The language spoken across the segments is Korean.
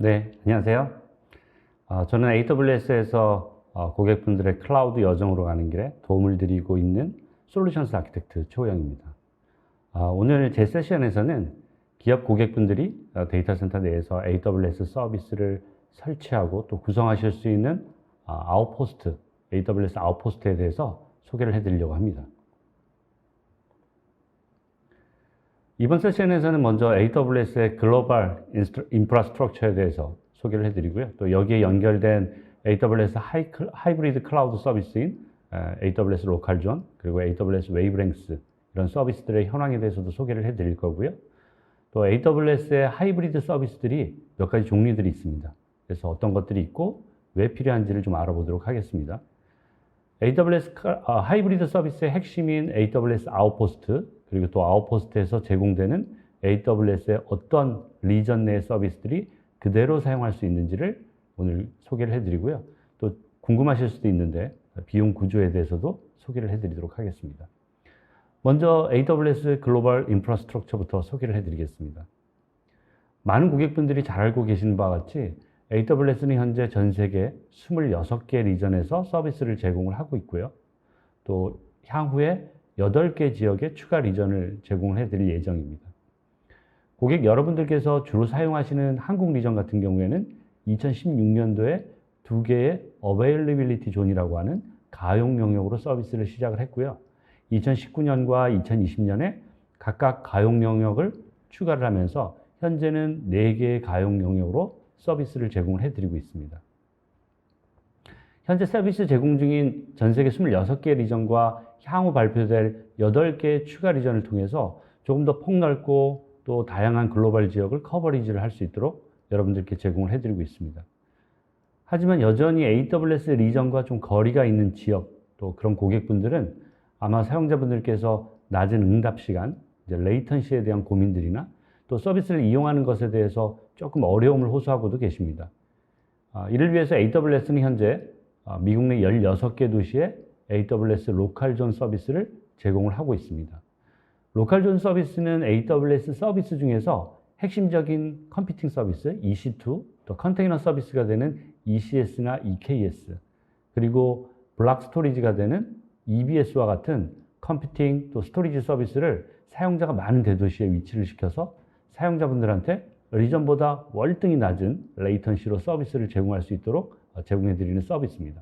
네, 안녕하세요. 저는 AWS에서 고객분들의 클라우드 여정으로 가는 길에 도움을 드리고 있는 솔루션스 아키텍트 최호영입니다. 오늘 제 세션에서는 기업 고객분들이 데이터 센터 내에서 AWS 서비스를 설치하고 또 구성하실 수 있는 아웃포스트, AWS 아웃포스트에 대해서 소개를 해드리려고 합니다. 이번 세션에서는 먼저 AWS의 글로벌 인프라스트럭처에 대해서 소개를 해드리고요. 또 여기에 연결된 AWS 하이브리드 클라우드 서비스인 AWS 로컬존, 그리고 AWS 웨이브랭스 이런 서비스들의 현황에 대해서도 소개를 해드릴 거고요. 또 AWS의 하이브리드 서비스들이 몇 가지 종류들이 있습니다. 그래서 어떤 것들이 있고 왜 필요한지를 좀 알아보도록 하겠습니다. AWS 하이브리드 서비스의 핵심인 AWS 아웃포스트, 그리고 또 아웃포스트에서 제공되는 AWS의 어떤 리전 내 서비스들이 그대로 사용할 수 있는지를 오늘 소개를 해드리고요. 또 궁금하실 수도 있는데 비용 구조에 대해서도 소개를 해드리도록 하겠습니다. 먼저 AWS 글로벌 인프라스트럭처부터 소개를 해드리겠습니다. 많은 고객분들이 잘 알고 계시는 바와 같이 AWS는 현재 전 세계 26개 리전에서 서비스를 제공을 하고 있고요. 또 향후에 8개 지역에 추가 리전을 제공을 해드릴 예정입니다. 고객 여러분들께서 주로 사용하시는 한국 리전 같은 경우에는 2016년도에 2개의 어베일리빌리티 존이라고 하는 가용 영역으로 서비스를 시작을 했고요. 2019년과 2020년에 각각 가용 영역을 추가를 하면서 현재는 4개의 가용 영역으로 서비스를 제공을 해드리고 있습니다. 현재 서비스 제공 중인 전 세계 26개 리전과 향후 발표될 8개의 추가 리전을 통해서 조금 더 폭넓고 또 다양한 글로벌 지역을 커버리지를 할 수 있도록 여러분들께 제공을 해드리고 있습니다. 하지만 여전히 AWS 리전과 좀 거리가 있는 지역, 또 그런 고객분들은 아마 사용자분들께서 낮은 응답 시간, 레이턴시에 대한 고민들이나 또 서비스를 이용하는 것에 대해서 조금 어려움을 호소하고도 계십니다. 이를 위해서 AWS는 현재 미국 내 16개 도시에 AWS 로컬존 서비스를 제공을 하고 있습니다. 로컬존 서비스는 AWS 서비스 중에서 핵심적인 컴퓨팅 서비스 EC2, 또 컨테이너 서비스가 되는 ECS나 EKS, 그리고 블록 스토리지가 되는 EBS와 같은 컴퓨팅 또 스토리지 서비스를 사용자가 많은 대도시에 위치를 시켜서 사용자분들한테 리전보다 월등히 낮은 레이턴시로 서비스를 제공할 수 있도록 제공해드리는 서비스입니다.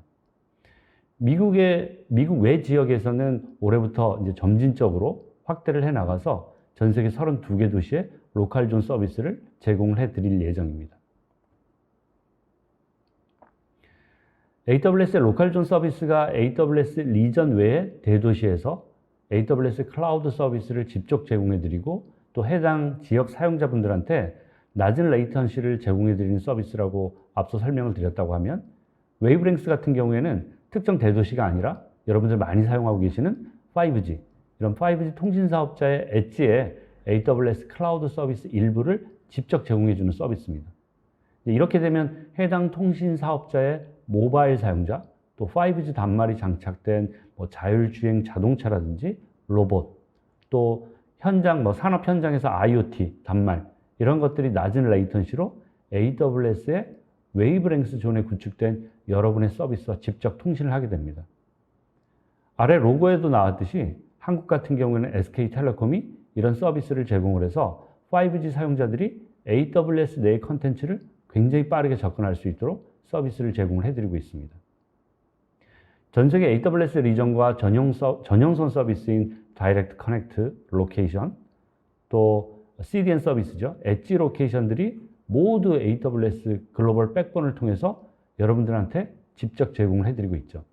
미국 외 지역에서는 올해부터 이제 점진적으로 확대를 해 나가서 전 세계 32개 도시에 로컬존 서비스를 제공을 해드릴 예정입니다. AWS의 로컬존 서비스가 AWS 리전 외의 대도시에서 AWS 클라우드 서비스를 직접 제공해드리고 또 해당 지역 사용자분들한테 낮은 레이턴시를 제공해드리는 서비스라고 앞서 설명을 드렸다고 하면, 웨이브랭스 같은 경우에는 특정 대도시가 아니라 여러분들 많이 사용하고 계시는 5G, 이런 5G 통신 사업자의 엣지에 AWS 클라우드 서비스 일부를 직접 제공해주는 서비스입니다. 이렇게 되면 해당 통신 사업자의 모바일 사용자, 또 5G 단말이 장착된 자율주행 자동차라든지 로봇, 또 현장, 산업 현장에서 IoT 단말, 이런 것들이 낮은 레이턴시로 AWS의 웨이브랭스 존에 구축된 여러분의 서비스와 직접 통신을 하게 됩니다. 아래 로고에도 나왔듯이 한국 같은 경우에는 SK텔레콤이 이런 서비스를 제공을 해서 5G 사용자들이 AWS 내의 컨텐츠를 굉장히 빠르게 접근할 수 있도록 서비스를 제공을 해드리고 있습니다. 전 세계 AWS 리전과 전용선 서비스인 다이렉트 커넥트 로케이션, 또 CDN 서비스죠. 엣지 로케이션들이 모두 AWS 글로벌 백본을 통해서 여러분들한테 직접 제공을 해드리고 있죠.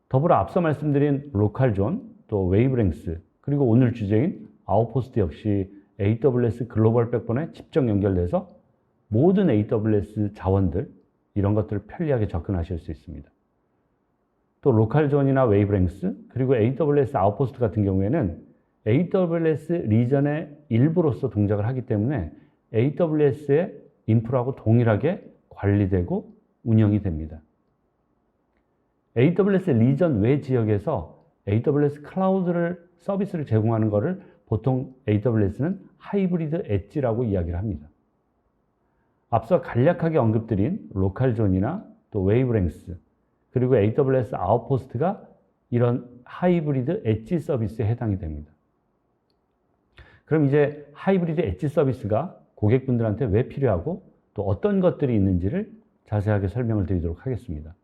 더불어 앞서 말씀드린 로컬존, 또 웨이브랭스, 그리고 오늘 주제인 아웃포스트 역시 AWS 글로벌 백본에 직접 연결돼서 모든 AWS 자원들, 이런 것들을 편리하게 접근하실 수 있습니다. 또 로컬존이나 웨이브랭스, 그리고 AWS 아웃포스트 같은 경우에는 AWS 리전의 일부로서 동작을 하기 때문에 AWS의 인프라하고 동일하게 관리되고 운영이 됩니다. AWS 리전 외 지역에서 AWS 클라우드를 서비스를 제공하는 것을 보통 AWS는 하이브리드 엣지라고 이야기를 합니다. 앞서 간략하게 언급드린 로컬 존이나 또 웨이브랭스, 그리고 AWS 아웃포스트가 이런 하이브리드 엣지 서비스에 해당이 됩니다. 그럼 이제 하이브리드 엣지 서비스가 고객분들한테 왜 필요하고 또 어떤 것들이 있는지를 자세하게 설명을 드리도록 하겠습니다.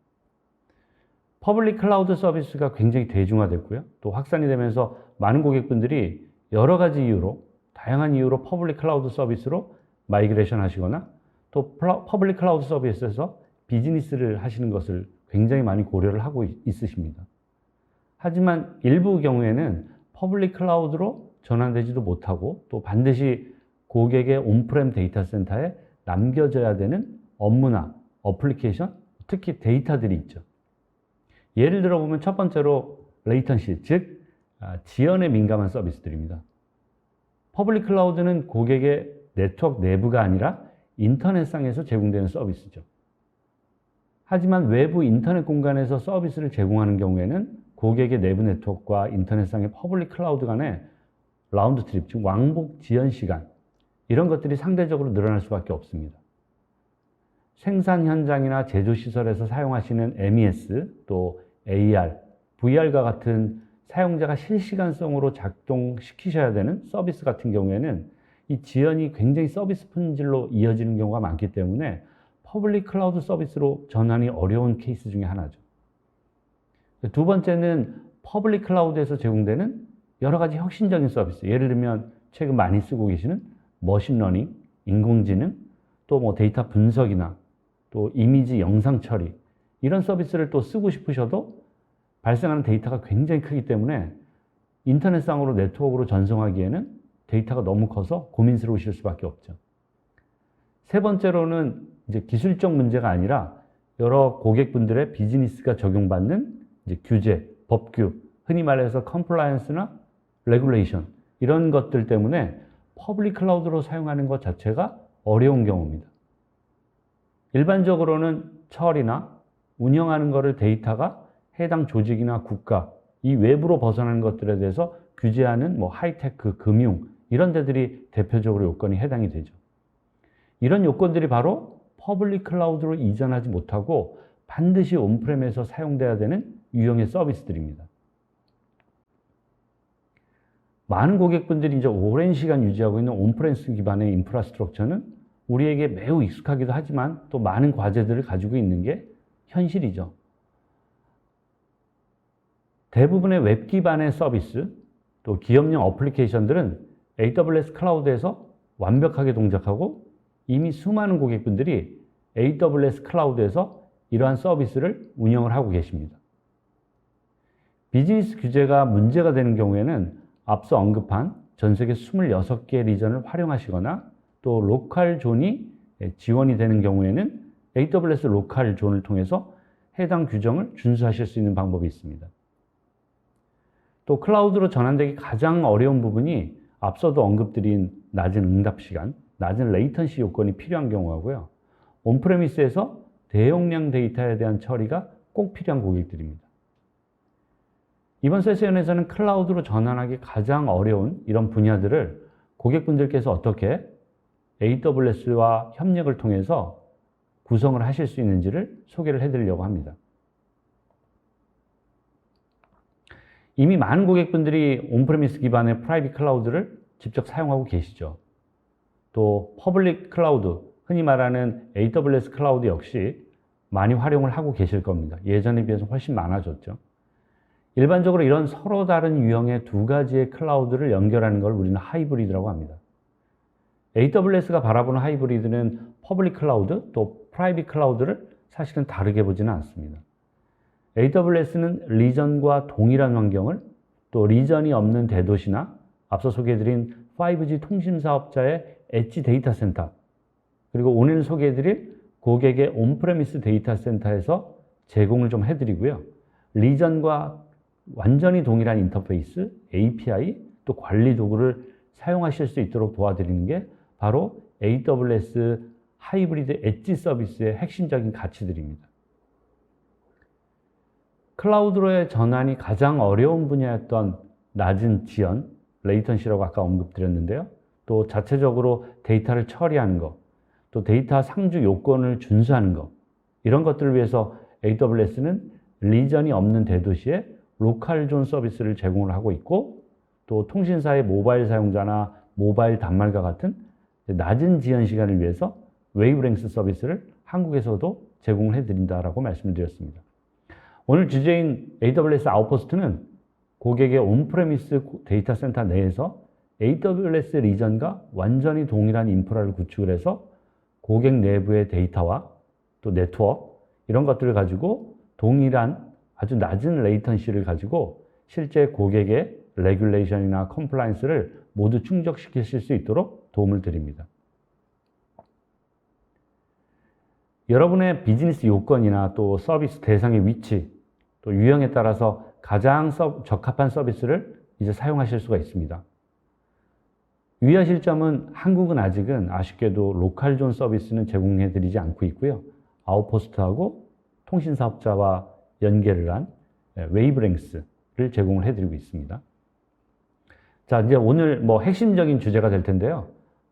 퍼블릭 클라우드 서비스가 굉장히 대중화됐고요. 또 확산이 되면서 많은 고객분들이 여러 가지 이유로, 다양한 이유로 퍼블릭 클라우드 서비스로 마이그레이션 하시거나 또 퍼블릭 클라우드 서비스에서 비즈니스를 하시는 것을 굉장히 많이 고려를 하고 있으십니다. 하지만 일부 경우에는 퍼블릭 클라우드로 전환되지도 못하고 또 반드시 고객의 온프렘 데이터 센터에 남겨져야 되는 업무나 어플리케이션, 특히 데이터들이 있죠. 예를 들어 보면 첫 번째로 레이턴시, 즉 지연에 민감한 서비스들입니다. 퍼블릭 클라우드는 고객의 네트워크 내부가 아니라 인터넷상에서 제공되는 서비스죠. 하지만 외부 인터넷 공간에서 서비스를 제공하는 경우에는 고객의 내부 네트워크와 인터넷상의 퍼블릭 클라우드 간의 라운드 트립, 즉 왕복 지연 시간, 이런 것들이 상대적으로 늘어날 수밖에 없습니다. 생산 현장이나 제조 시설에서 사용하시는 MES, 또 AR, VR과 같은 사용자가 실시간성으로 작동시키셔야 되는 서비스 같은 경우에는 이 지연이 굉장히 서비스 품질로 이어지는 경우가 많기 때문에 퍼블릭 클라우드 서비스로 전환이 어려운 케이스 중에 하나죠. 두 번째는 퍼블릭 클라우드에서 제공되는 여러 가지 혁신적인 서비스, 예를 들면 최근 많이 쓰고 계시는 머신러닝, 인공지능, 또 뭐 데이터 분석이나 또 이미지 영상 처리, 이런 서비스를 또 쓰고 싶으셔도 발생하는 데이터가 굉장히 크기 때문에 인터넷상으로 네트워크로 전송하기에는 데이터가 너무 커서 고민스러우실 수밖에 없죠. 세 번째로는 이제 기술적 문제가 아니라 여러 고객분들의 비즈니스가 적용받는 이제 규제, 법규, 흔히 말해서 컴플라이언스나 레귤레이션, 이런 것들 때문에 퍼블릭 클라우드로 사용하는 것 자체가 어려운 경우입니다. 일반적으로는 처리나 운영하는 것을 데이터가 해당 조직이나 국가, 이 외부로 벗어나는 것들에 대해서 규제하는 뭐 하이테크, 금융, 이런 데들이 대표적으로 요건이 해당이 되죠. 이런 요건들이 바로 퍼블릭 클라우드로 이전하지 못하고 반드시 온프렘에서 사용돼야 되는 유형의 서비스들입니다. 많은 고객분들이 이제 오랜 시간 유지하고 있는 온프레미스 기반의 인프라스트럭처는 우리에게 매우 익숙하기도 하지만 또 많은 과제들을 가지고 있는 게 현실이죠. 대부분의 웹 기반의 서비스, 또 기업용 어플리케이션들은 AWS 클라우드에서 완벽하게 동작하고 이미 수많은 고객분들이 AWS 클라우드에서 이러한 서비스를 운영을 하고 계십니다. 비즈니스 규제가 문제가 되는 경우에는 앞서 언급한 전 세계 26개 리전을 활용하시거나 또 로컬 존이 지원이 되는 경우에는 AWS 로컬 존을 통해서 해당 규정을 준수하실 수 있는 방법이 있습니다. 또 클라우드로 전환되기 가장 어려운 부분이 앞서도 언급드린 낮은 응답 시간, 낮은 레이턴시 요건이 필요한 경우하고요. 온프레미스에서 대용량 데이터에 대한 처리가 꼭 필요한 고객들입니다. 이번 세션에서는 클라우드로 전환하기 가장 어려운 이런 분야들을 고객분들께서 어떻게 AWS와 협력을 통해서 구성을 하실 수 있는지를 소개를 해드리려고 합니다. 이미 많은 고객분들이 온프레미스 기반의 프라이빗 클라우드를 직접 사용하고 계시죠. 또 퍼블릭 클라우드, 흔히 말하는 AWS 클라우드 역시 많이 활용을 하고 계실 겁니다. 예전에 비해서 훨씬 많아졌죠. 일반적으로 이런 서로 다른 유형의 두 가지의 클라우드를 연결하는 걸 우리는 하이브리드라고 합니다. AWS가 바라보는 하이브리드는 퍼블릭 클라우드 또 프라이빗 클라우드를 사실은 다르게 보지는 않습니다. AWS는 리전과 동일한 환경을, 또 리전이 없는 대도시나 앞서 소개해드린 5G 통신 사업자의 엣지 데이터 센터, 그리고 오늘 소개해드릴 고객의 온프레미스 데이터 센터에서 제공을 좀 해드리고요. 리전과 완전히 동일한 인터페이스, API, 또 관리 도구를 사용하실 수 있도록 도와드리는 게 바로 AWS 하이브리드 엣지 서비스의 핵심적인 가치들입니다. 클라우드로의 전환이 가장 어려운 분야였던 낮은 지연, 레이턴시라고 아까 언급드렸는데요. 또 자체적으로 데이터를 처리하는 것, 또 데이터 상주 요건을 준수하는 것, 이런 것들을 위해서 AWS는 리전이 없는 대도시에 로컬 존 서비스를 제공을 하고 있고, 또 통신사의 모바일 사용자나 모바일 단말과 같은 낮은 지연 시간을 위해서 웨이브랭스 서비스를 한국에서도 제공을 해드린다라고 말씀을 드렸습니다. 오늘 주제인 AWS 아웃포스트는 고객의 온프레미스 데이터 센터 내에서 AWS 리전과 완전히 동일한 인프라를 구축을 해서 고객 내부의 데이터와 또 네트워크, 이런 것들을 가지고 동일한 아주 낮은 레이턴시를 가지고 실제 고객의 레귤레이션이나 컴플라이언스를 모두 충족시키실 수 있도록 도움을 드립니다. 여러분의 비즈니스 요건이나 또 서비스 대상의 위치, 또 유형에 따라서 가장 적합한 서비스를 이제 사용하실 수가 있습니다. 유의하실 점은 한국은 아직은 아쉽게도 로컬 존 서비스는 제공해 드리지 않고 있고요. 아웃포스트하고 통신사업자와 연계를 한 웨이브랭스를 제공을 해드리고 있습니다. 자, 이제 오늘 핵심적인 주제가 될 텐데요.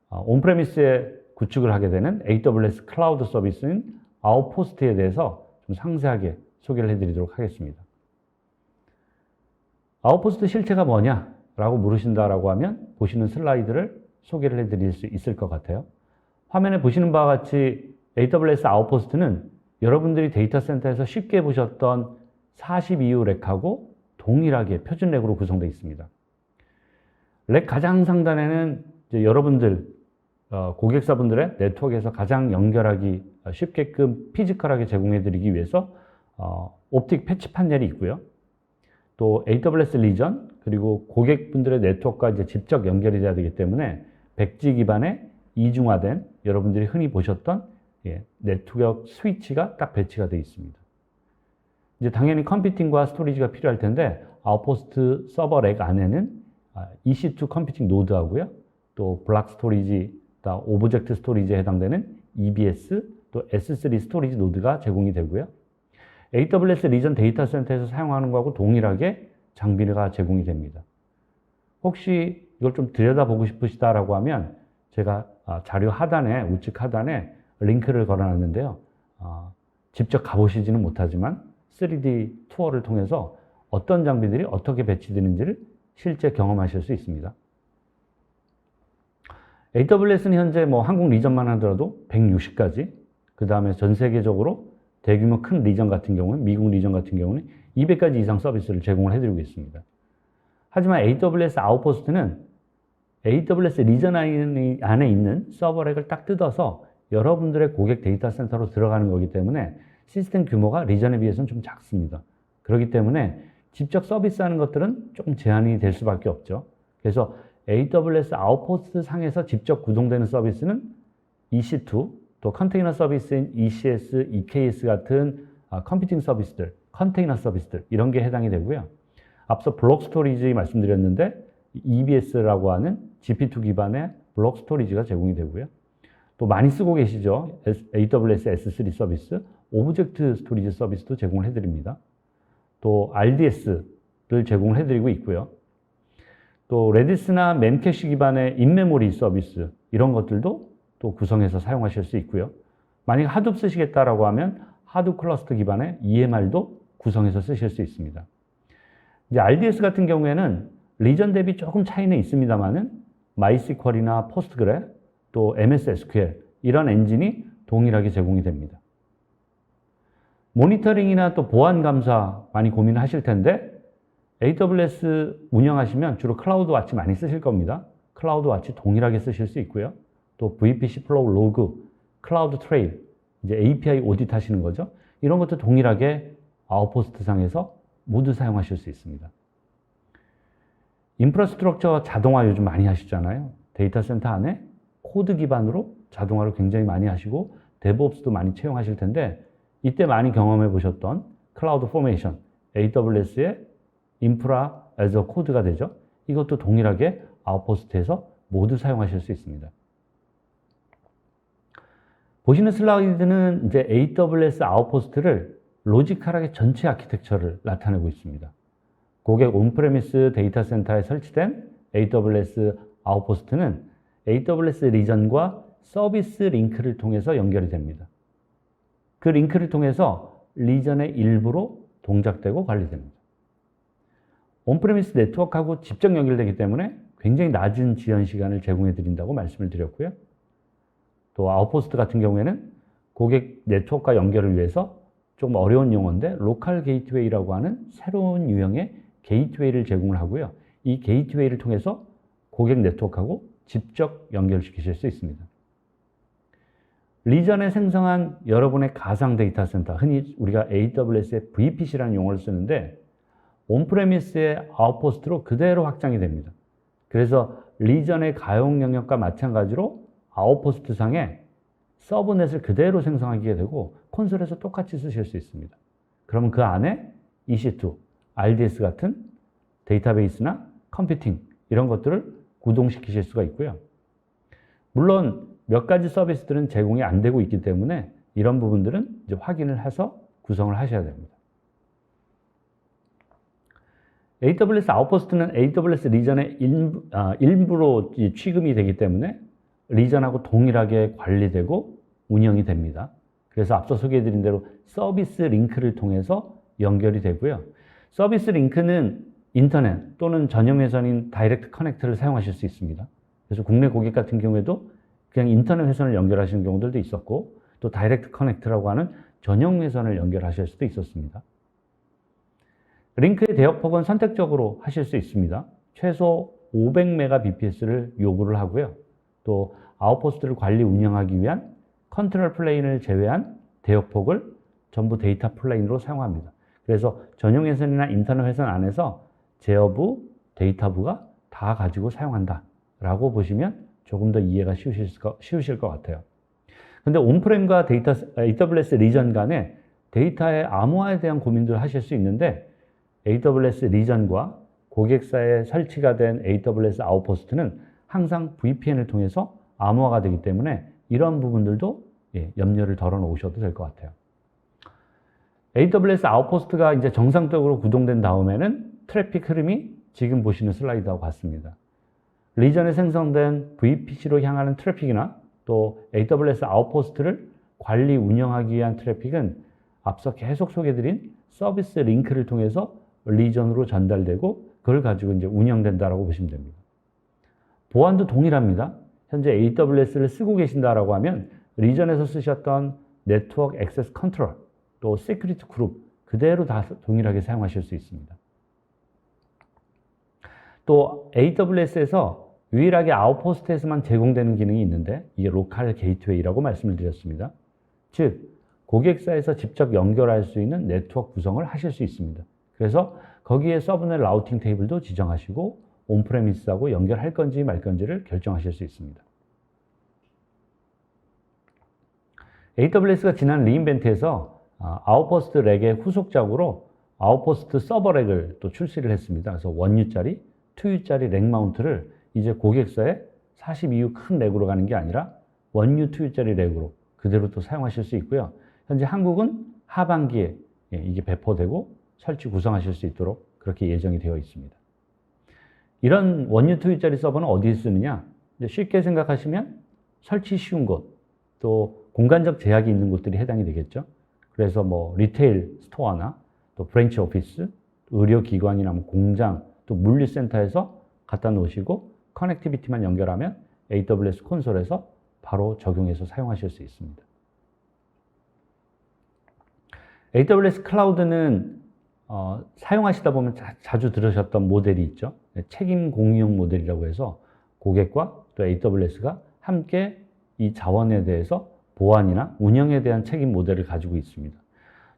온프레미스에 구축을 하게 되는 AWS 클라우드 서비스인 아웃포스트에 대해서 좀 상세하게 소개를 해드리도록 하겠습니다. 아웃포스트 실체가 뭐냐라고 물으신다라고 하면 보시는 슬라이드를 소개를 해드릴 수 있을 것 같아요. 화면에 보시는 바와 같이 AWS 아웃포스트는 여러분들이 데이터 센터에서 쉽게 보셨던 42호 렉하고 동일하게 표준 렉으로 구성되어 있습니다. 렉 가장 상단에는 이제 여러분들 고객사분들의 네트워크에서 가장 연결하기 쉽게끔 피지컬하게 제공해 드리기 위해서 옵틱 패치 판넬이 있고요. 또 AWS 리전, 그리고 고객분들의 네트워크가 이제 직접 연결이 돼야 되기 때문에 백지 기반의 이중화된 여러분들이 흔히 보셨던 네트워크 스위치가 딱 배치가 되어 있습니다. 이제 당연히 컴퓨팅과 스토리지가 필요할 텐데 아웃포스트 서버 렉 안에는 EC2 컴퓨팅 노드하고요. 또 블락 스토리지, 오브젝트 스토리지에 해당되는 EBS, 또 S3 스토리지 노드가 제공이 되고요. AWS 리전 데이터 센터에서 사용하는 것하고 동일하게 장비가 제공이 됩니다. 혹시 이걸 좀 들여다보고 싶으시다라고 하면 제가 자료 하단에, 우측 하단에 링크를 걸어놨는데요. 직접 가보시지는 못하지만 3D 투어를 통해서 어떤 장비들이 어떻게 배치되는지를 실제 경험하실 수 있습니다. AWS는 현재 한국 리전만 하더라도 160가지, 그 다음에 전 세계적으로 대규모 큰 리전 같은 경우는, 미국 리전 같은 경우는 200가지 이상 서비스를 제공을 해드리고 있습니다. 하지만 AWS 아웃포스트는 AWS 리전 안에 있는 서버렉을 딱 뜯어서 여러분들의 고객 데이터 센터로 들어가는 거기 때문에 시스템 규모가 리전에 비해서는 좀 작습니다. 그렇기 때문에 직접 서비스하는 것들은 조금 제한이 될 수밖에 없죠. 그래서 AWS 아웃포스트 상에서 직접 구동되는 서비스는 EC2, 또 컨테이너 서비스인 ECS, EKS 같은 컴퓨팅 서비스들, 컨테이너 서비스들, 이런 게 해당이 되고요. 앞서 블록 스토리지 말씀드렸는데 EBS라고 하는 GP2 기반의 블록 스토리지가 제공이 되고요. 또 많이 쓰고 계시죠? AWS S3 서비스, 오브젝트 스토리지 서비스도 제공을 해드립니다. 또 RDS를 제공을 해드리고 있고요. 또 레디스나 멤캐시 기반의 인메모리 서비스, 이런 것들도 또 구성해서 사용하실 수 있고요. 만약 하둡 쓰시겠다라고 하면 하둡 클러스터 기반의 EMR도 구성해서 쓰실 수 있습니다. 이제 RDS 같은 경우에는 리전 대비 조금 차이는 있습니다만은 MySQL이나 포스트그래, 또 MS SQL, 이런 엔진이 동일하게 제공이 됩니다. 모니터링이나 또 보안 감사 많이 고민하실 텐데 AWS 운영하시면 주로 클라우드 와치 많이 쓰실 겁니다. 클라우드 와치 동일하게 쓰실 수 있고요. 또 VPC 플로우 로그, 클라우드 트레일, 이제 API 오딧 하시는 거죠. 이런 것도 동일하게 아웃포스트 상에서 모두 사용하실 수 있습니다. 인프라스트럭처 자동화 요즘 많이 하시잖아요. 데이터 센터 안에 코드 기반으로 자동화를 굉장히 많이 하시고 데브옵스도 많이 채용하실 텐데 이때 많이 경험해 보셨던 클라우드 포메이션, AWS의 인프라 as a 코드가 되죠. 이것도 동일하게 아웃포스트에서 모두 사용하실 수 있습니다. 보시는 슬라이드는 이제 AWS 아웃포스트를 로지컬하게 전체 아키텍처를 나타내고 있습니다. 고객 온프레미스 데이터 센터에 설치된 AWS 아웃포스트는 AWS 리전과 서비스 링크를 통해서 연결이 됩니다. 그 링크를 통해서 리전의 일부로 동작되고 관리됩니다. 온프레미스 네트워크하고 직접 연결되기 때문에 굉장히 낮은 지연 시간을 제공해 드린다고 말씀을 드렸고요. 또 아웃포스트 같은 경우에는 고객 네트워크와 연결을 위해서 좀 어려운 용어인데 로컬 게이트웨이라고 하는 새로운 유형의 게이트웨이를 제공을 하고요. 이 게이트웨이를 통해서 고객 네트워크하고 직접 연결시키실 수 있습니다. 리전에 생성한 여러분의 가상 데이터 센터, 흔히 우리가 AWS의 VPC라는 용어를 쓰는데 온프레미스의 아웃포스트로 그대로 확장이 됩니다. 그래서 리전의 가용 영역과 마찬가지로 아웃포스트 상에 서브넷을 그대로 생성하게 되고 콘솔에서 똑같이 쓰실 수 있습니다. 그러면 그 안에 EC2, RDS 같은 데이터베이스나 컴퓨팅 이런 것들을 구동시키실 수가 있고요. 물론 몇 가지 서비스들은 제공이 안 되고 있기 때문에 이런 부분들은 이제 확인을 해서 구성을 하셔야 됩니다. AWS 아웃포스트는 AWS 리전의 일부로 취급이 되기 때문에 리전하고 동일하게 관리되고 운영이 됩니다. 그래서 앞서 소개해드린 대로 서비스 링크를 통해서 연결이 되고요. 서비스 링크는 인터넷 또는 전용 회선인 다이렉트 커넥트를 사용하실 수 있습니다. 그래서 국내 고객 같은 경우에도 그냥 인터넷 회선을 연결하시는 경우들도 있었고 또 다이렉트 커넥트라고 하는 전용 회선을 연결하실 수도 있었습니다. 링크의 대역폭은 선택적으로 하실 수 있습니다. 최소 500Mbps를 요구를 하고요. 또 아웃포스트를 관리 운영하기 위한 컨트롤 플레인을 제외한 대역폭을 전부 데이터 플레인으로 사용합니다. 그래서 전용 회선이나 인터넷 회선 안에서 제어부, 데이터부가 다 가지고 사용한다 라고 보시면 조금 더 이해가 쉬우실 것 같아요. 근데 온프렘과 AWS 리전 간에 데이터의 암호화에 대한 고민들을 하실 수 있는데 AWS 리전과 고객사에 설치가 된 AWS 아웃포스트는 항상 VPN을 통해서 암호화가 되기 때문에 이런 부분들도 염려를 덜어 놓으셔도 될 것 같아요. AWS 아웃포스트가 이제 정상적으로 구동된 다음에는 트래픽 흐름이 지금 보시는 슬라이드와 같습니다. 리전에 생성된 VPC로 향하는 트래픽이나 또 AWS 아웃포스트를 관리 운영하기 위한 트래픽은 앞서 계속 소개해드린 서비스 링크를 통해서 리전으로 전달되고 그걸 가지고 이제 운영된다라고 보시면 됩니다. 보안도 동일합니다. 현재 AWS를 쓰고 계신다라고 하면 리전에서 쓰셨던 네트워크 액세스 컨트롤 또 시큐리티 그룹 그대로 다 동일하게 사용하실 수 있습니다. 또 AWS에서 유일하게 아웃포스트에서만 제공되는 기능이 있는데 이게 로컬 게이트웨이라고 말씀을 드렸습니다. 즉 고객사에서 직접 연결할 수 있는 네트워크 구성을 하실 수 있습니다. 그래서 거기에 서브넷 라우팅 테이블도 지정하시고 온프레미스하고 연결할 건지 말 건지를 결정하실 수 있습니다. AWS가 지난 리인벤트에서 아웃포스트 렉의 후속작으로 아웃포스트 서버 렉을 또 출시를 했습니다. 그래서 1U짜리, 2U짜리 렉 마운트를 이제 고객사에 42U 큰 렉으로 가는 게 아니라 1U, 2U짜리 렉으로 그대로 또 사용하실 수 있고요. 현재 한국은 하반기에 이게 배포되고 설치 구성하실 수 있도록 그렇게 예정이 되어 있습니다. 이런 1U, 2U짜리 서버는 어디에 쓰느냐? 쉽게 생각하시면 설치 쉬운 곳, 또 공간적 제약이 있는 곳들이 해당이 되겠죠. 그래서 뭐 리테일 스토어나 또 브랜치 오피스, 의료기관이나 뭐 공장, 또 물류센터에서 갖다 놓으시고 커넥티비티만 연결하면 AWS 콘솔에서 바로 적용해서 사용하실 수 있습니다. AWS 클라우드는 사용하시다 보면 자주 들으셨던 모델이 있죠. 책임 공유형 모델이라고 해서 고객과 또 AWS가 함께 이 자원에 대해서 보안이나 운영에 대한 책임 모델을 가지고 있습니다.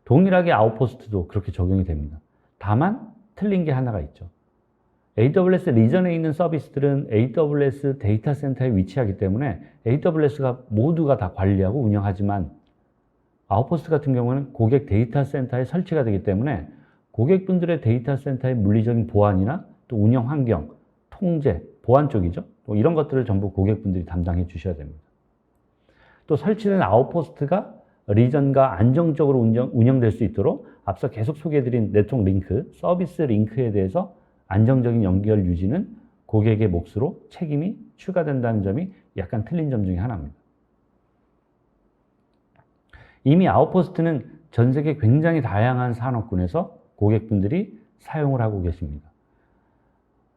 동일하게 아웃포스트도 그렇게 적용이 됩니다. 다만 틀린 게 하나가 있죠. AWS 리전에 있는 서비스들은 AWS 데이터 센터에 위치하기 때문에 AWS가 모두가 다 관리하고 운영하지만 아웃포스트 같은 경우는 고객 데이터 센터에 설치가 되기 때문에 고객분들의 데이터 센터의 물리적인 보안이나 또 운영 환경, 통제, 보안 쪽이죠. 또 이런 것들을 전부 고객분들이 담당해 주셔야 됩니다. 또 설치된 아웃포스트가 리전과 안정적으로 운영될 수 있도록 앞서 계속 소개해드린 네트워크 링크, 서비스 링크에 대해서 안정적인 연결 유지는 고객의 몫으로 책임이 추가된다는 점이 약간 틀린 점 중에 하나입니다. 이미 아웃포스트는 전 세계 굉장히 다양한 산업군에서 고객분들이 사용을 하고 계십니다.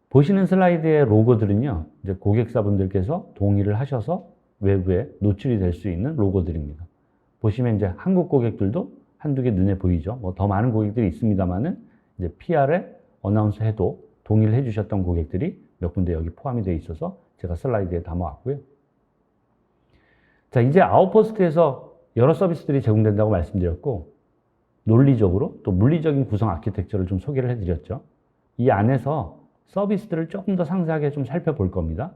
보시는 슬라이드의 로고들은요, 이제 고객사분들께서 동의를 하셔서 외부에 노출이 될 수 있는 로고들입니다. 보시면 이제 한국 고객들도 한두 개 눈에 보이죠. 뭐 더 많은 고객들이 있습니다만은 이제 PR에 어나운스 해도 동의를 해주셨던 고객들이 몇 군데 여기 포함이 되어 있어서 제가 슬라이드에 담아왔고요. 자, 이제 아웃포스트에서 여러 서비스들이 제공된다고 말씀드렸고, 논리적으로 또 물리적인 구성 아키텍처를 좀 소개를 해드렸죠. 이 안에서 서비스들을 조금 더 상세하게 좀 살펴볼 겁니다.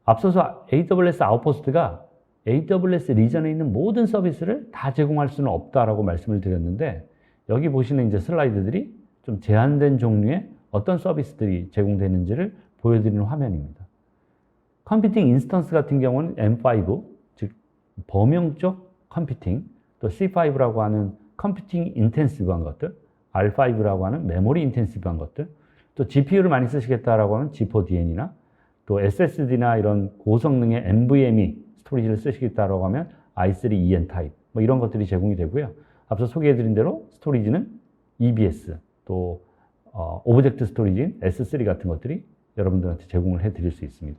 앞서서 AWS 아웃포스트가 AWS 리전에 있는 모든 서비스를 다 제공할 수는 없다라고 말씀을 드렸는데, 여기 보시는 이제 슬라이드들이 좀 제한된 종류의 어떤 서비스들이 제공되는지를 보여드리는 화면입니다. 컴퓨팅 인스턴스 같은 경우는 M5, 즉 범용적 컴퓨팅, 또 C5라고 하는 컴퓨팅 인텐시브한 것들, R5라고 하는 메모리 인텐시브한 것들, 또 GPU를 많이 쓰시겠다라고 하면 G4DN이나 또 SSD나 이런 고성능의 NVMe 스토리지를 쓰시겠다라고 하면 i3EN 타입, 뭐 이런 것들이 제공이 되고요. 앞서 소개해드린 대로 스토리지는 EBS, 또 오브젝트 스토리지인 S3 같은 것들이 여러분들한테 제공을 해드릴 수 있습니다.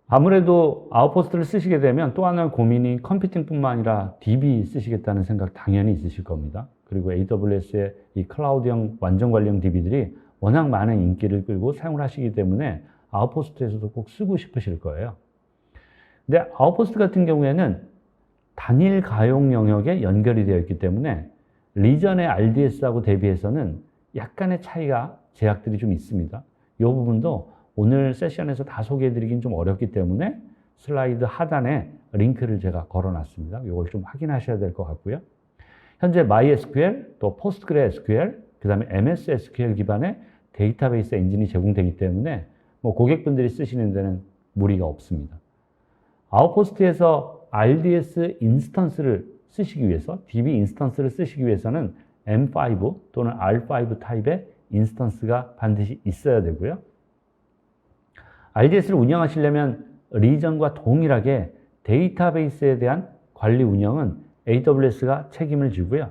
아무래도 아웃포스트를 쓰시게 되면 또 하나 고민이 컴퓨팅뿐만 아니라 DB 쓰시겠다는 생각 당연히 있으실 겁니다. 그리고 AWS의 이 클라우드형 완전 관리형 DB들이 워낙 많은 인기를 끌고 사용을 하시기 때문에 아웃포스트에서도 꼭 쓰고 싶으실 거예요. 근데 아웃포스트 같은 경우에는 단일 가용 영역에 연결이 되어 있기 때문에 리전의 RDS하고 대비해서는 약간의 차이가 제약들이 좀 있습니다. 이 부분도 오늘 세션에서 다 소개해드리긴 좀 어렵기 때문에 슬라이드 하단에 링크를 제가 걸어놨습니다. 이걸 좀 확인하셔야 될 것 같고요. 현재 MySQL, 또 PostgreSQL, 그 다음에 MS SQL 기반의 데이터베이스 엔진이 제공되기 때문에 뭐 고객분들이 쓰시는 데는 무리가 없습니다. 아웃포스트에서 RDS 인스턴스를 쓰시기 위해서, DB 인스턴스를 쓰시기 위해서는 M5 또는 R5 타입의 인스턴스가 반드시 있어야 되고요. RDS를 운영하시려면 리전과 동일하게 데이터베이스에 대한 관리 운영은 AWS가 책임을 지고요.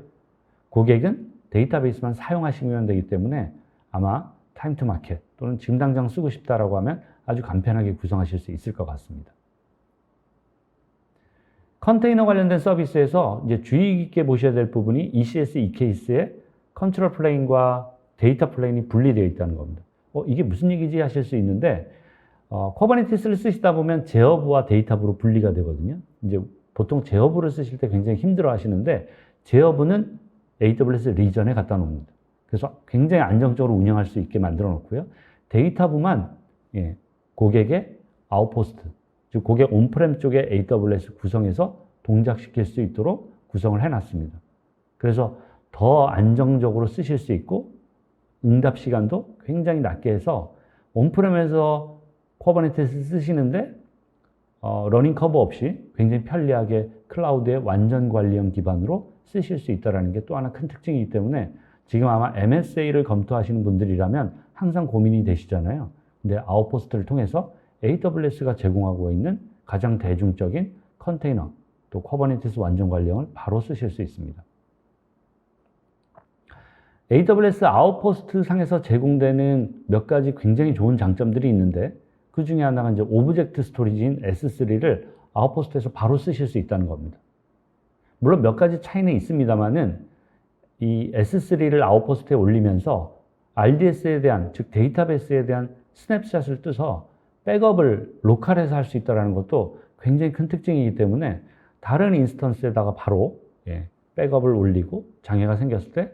고객은 데이터베이스만 사용하시면 되기 때문에 아마 타임 투 마켓 또는 지금 당장 쓰고 싶다라고 하면 아주 간편하게 구성하실 수 있을 것 같습니다. 컨테이너 관련된 서비스에서 이제 주의 깊게 보셔야 될 부분이 ECS, EKS의 컨트롤 플레인과 데이터 플레인이 분리되어 있다는 겁니다. 이게 무슨 얘기지 하실 수 있는데, 쿠버네티스를 쓰시다 보면 제어부와 데이터부로 분리가 되거든요. 이제 보통 제어부를 쓰실 때 굉장히 힘들어 하시는데, 제어부는 AWS 리전에 갖다 놓습니다. 그래서 굉장히 안정적으로 운영할 수 있게 만들어 놓고요. 데이터부만 고객의 아웃포스트, 즉 고객 온프렘 쪽에 AWS 구성해서 동작시킬 수 있도록 구성을 해놨습니다. 그래서 더 안정적으로 쓰실 수 있고 응답 시간도 굉장히 낮게 해서 온프렘에서 쿠버네티스 쓰시는데 러닝 커브 없이 굉장히 편리하게 클라우드의 완전 관리형 기반으로 쓰실 수 있다는 게 또 하나 큰 특징이기 때문에 지금 아마 MSA를 검토하시는 분들이라면 항상 고민이 되시잖아요. 근데 아웃포스트를 통해서 AWS가 제공하고 있는 가장 대중적인 컨테이너, 또 쿠버네티스 완전 관리형을 바로 쓰실 수 있습니다. AWS 아웃포스트 상에서 제공되는 몇 가지 굉장히 좋은 장점들이 있는데, 그 중에 하나가 이제 오브젝트 스토리지인 S3를 아웃포스트에서 바로 쓰실 수 있다는 겁니다. 물론 몇 가지 차이는 있습니다만은 이 S3를 아웃포스트에 올리면서 RDS에 대한, 즉 데이터베이스에 대한 스냅샷을 떠서 백업을 로컬에서 할 수 있다는 것도 굉장히 큰 특징이기 때문에 다른 인스턴스에다가 바로 백업을 올리고 장애가 생겼을 때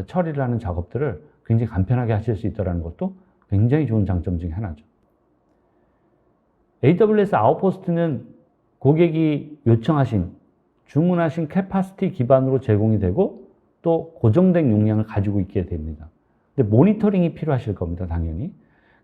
처리를 하는 작업들을 굉장히 간편하게 하실 수 있다는 것도 굉장히 좋은 장점 중에 하나죠. AWS 아웃포스트는 고객이 요청하신, 주문하신 캐파시티 기반으로 제공이 되고 또 고정된 용량을 가지고 있게 됩니다. 근데 모니터링이 필요하실 겁니다, 당연히.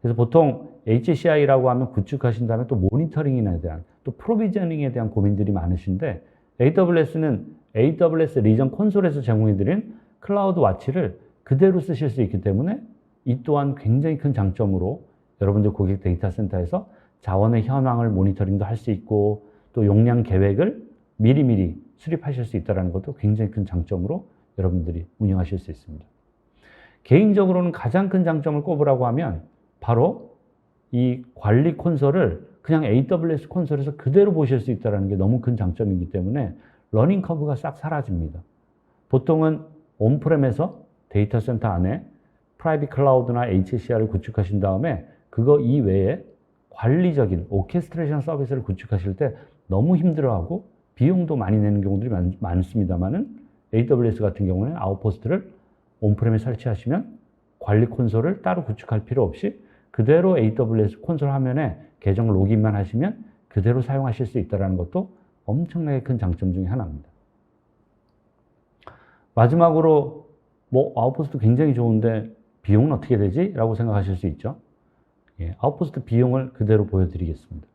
그래서 보통 HCI라고 하면 구축하신 다음에 또 모니터링에 대한, 또 프로비저닝에 대한 고민들이 많으신데, AWS는 AWS 리전 콘솔에서 제공해드린 클라우드 와치를 그대로 쓰실 수 있기 때문에 이 또한 굉장히 큰 장점으로 여러분들 고객 데이터 센터에서 자원의 현황을 모니터링도 할 수 있고 또 용량 계획을 미리미리 수립하실 수 있다는 것도 굉장히 큰 장점으로 여러분들이 운영하실 수 있습니다. 개인적으로는 가장 큰 장점을 꼽으라고 하면 바로 이 관리 콘솔을 그냥 AWS 콘솔에서 그대로 보실 수 있다는 게 너무 큰 장점이기 때문에 러닝 커브가 싹 사라집니다. 보통은 온프렘에서 데이터 센터 안에 프라이빗 클라우드나 HCR을 구축하신 다음에 그거 이외에 관리적인 오케스트레이션 서비스를 구축하실 때 너무 힘들어하고 비용도 많이 내는 경우들이 많습니다만은 AWS 같은 경우는 아웃포스트를 온프렘에 설치하시면 관리 콘솔을 따로 구축할 필요 없이 그대로 AWS 콘솔 화면에 계정 로그인만 하시면 그대로 사용하실 수 있다는 것도 엄청나게 큰 장점 중에 하나입니다. 마지막으로 아웃포스트 굉장히 좋은데 비용은 어떻게 되지? 라고 생각하실 수 있죠. 아웃포스트 비용을 그대로 보여드리겠습니다.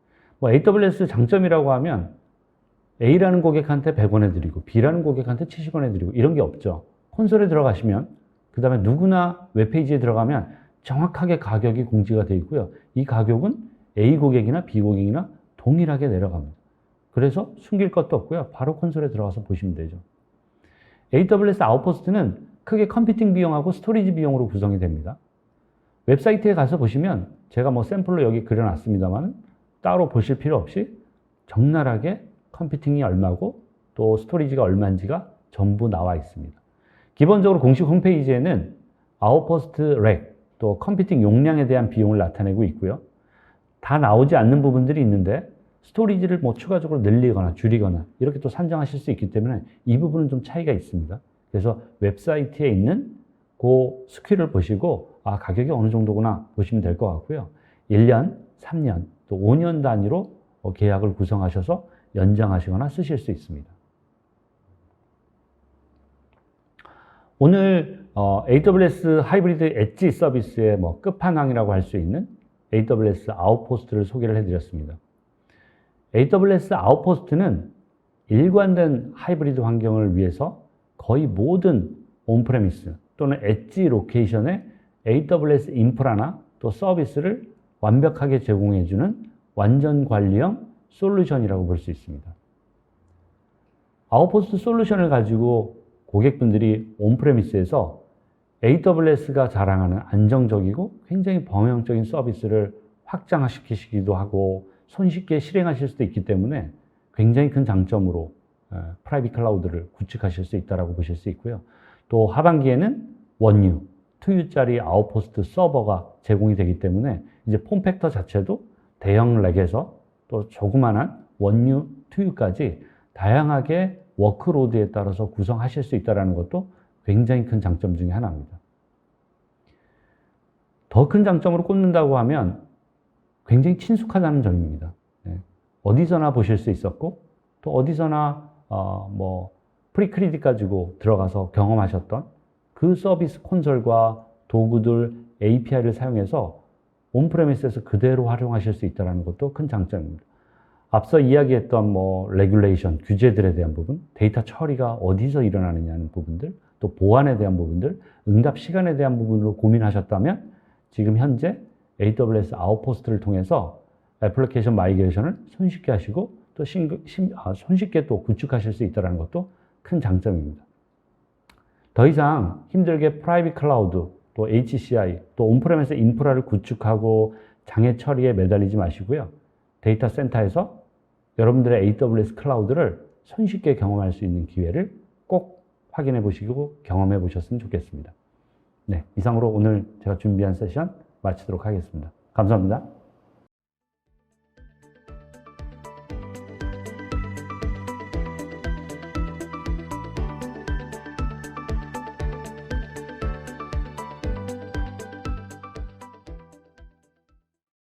AWS 장점이라고 하면 A라는 고객한테 100원 해드리고 B라는 고객한테 70원 해드리고 이런 게 없죠. 콘솔에 들어가시면 그 다음에 누구나 웹페이지에 들어가면 정확하게 가격이 공지가 되어 있고요. 이 가격은 A 고객이나 B 고객이나 동일하게 내려갑니다. 그래서 숨길 것도 없고요. 바로 콘솔에 들어가서 보시면 되죠. AWS 아웃포스트는 크게 컴퓨팅 비용하고 스토리지 비용으로 구성이 됩니다. 웹사이트에 가서 보시면 제가 샘플로 여기 그려놨습니다만 따로 보실 필요 없이 적나라하게 컴퓨팅이 얼마고 또 스토리지가 얼마인지가 전부 나와 있습니다. 기본적으로 공식 홈페이지에는 아웃포스트 렉, 또 컴퓨팅 용량에 대한 비용을 나타내고 있고요. 다 나오지 않는 부분들이 있는데 스토리지를 추가적으로 늘리거나 줄이거나 이렇게 또 산정하실 수 있기 때문에 이 부분은 좀 차이가 있습니다. 그래서 웹사이트에 있는 그 스킬을 보시고 가격이 어느 정도구나 보시면 될 것 같고요. 1년, 3년, 또 5년 단위로 계약을 구성하셔서 연장하시거나 쓰실 수 있습니다. 오늘 AWS 하이브리드 엣지 서비스의 끝판왕이라고 할 수 있는 AWS 아웃포스트를 소개를 해드렸습니다. AWS 아웃포스트는 일관된 하이브리드 환경을 위해서 거의 모든 온프레미스 또는 엣지 로케이션에 AWS 인프라나 또 서비스를 완벽하게 제공해주는 완전 관리형 솔루션이라고 볼 수 있습니다. 아웃포스트 솔루션을 가지고 고객분들이 온프레미스에서 AWS가 자랑하는 안정적이고 굉장히 범용적인 서비스를 확장시키시기도 하고 손쉽게 실행하실 수도 있기 때문에 굉장히 큰 장점으로 프라이빗 클라우드를 구축하실 수 있다고 보실 수 있고요. 또 하반기에는 1U, 2U짜리 아웃포스트 서버가 제공이 되기 때문에 이제 폼팩터 자체도 대형 렉에서 또 조그만한 1U, 2U까지 다양하게 워크로드에 따라서 구성하실 수 있다는 것도 굉장히 큰 장점 중에 하나입니다. 더 큰 장점으로 꼽는다고 하면 굉장히 친숙하다는 점입니다. 어디서나 보실 수 있었고 또 어디서나 프리크레딧 가지고 들어가서 경험하셨던 그 서비스 콘솔과 도구들 API를 사용해서 온프레미스에서 그대로 활용하실 수 있다는 것도 큰 장점입니다. 앞서 이야기했던 레귤레이션, 규제들에 대한 부분, 데이터 처리가 어디서 일어나느냐는 부분들, 또 보안에 대한 부분들, 응답 시간에 대한 부분으로 고민하셨다면 지금 현재 AWS 아웃포스트를 통해서 애플리케이션 마이그레이션을 손쉽게 하시고 또 손쉽게 또 구축하실 수 있다는 것도 큰 장점입니다. 더 이상 힘들게 프라이빗 클라우드, 또 HCI, 또 온프레미스 인프라를 구축하고 장애 처리에 매달리지 마시고요. 데이터 센터에서 여러분들의 AWS 클라우드를 손쉽게 경험할 수 있는 기회를 꼭 확인해 보시고 경험해 보셨으면 좋겠습니다. 네, 이상으로 오늘 제가 준비한 세션 마치도록 하겠습니다. 감사합니다.